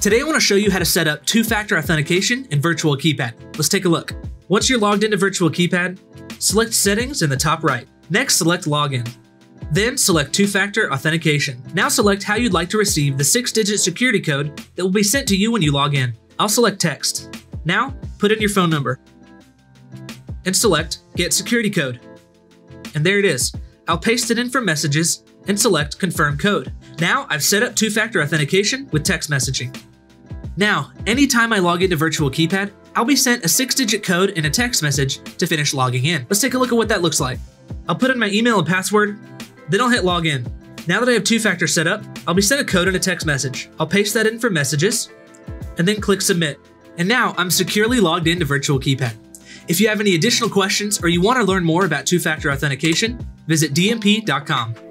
Today I want to show you how to set up two-factor authentication in Virtual Keypad. Let's take a look. Once you're logged into Virtual Keypad, select Settings in the top right. Next, select Login. Then select two-factor authentication. Now select how you'd like to receive the 6-digit security code that will be sent to you when you log in. I'll select text. Now, put in your phone number and select Get Security Code. And there it is. I'll paste it in for messages and select Confirm Code. Now I've set up two-factor authentication with text messaging. Now, anytime I log into Virtual Keypad, I'll be sent a 6-digit code in a text message to finish logging in. Let's take a look at what that looks like. I'll put in my email and password, then I'll hit Login. Now that I have two-factor set up, I'll be sent a code in a text message. I'll paste that in for messages, and then click Submit. And now I'm securely logged into Virtual Keypad. If you have any additional questions or you want to learn more about two-factor authentication, visit dmp.com.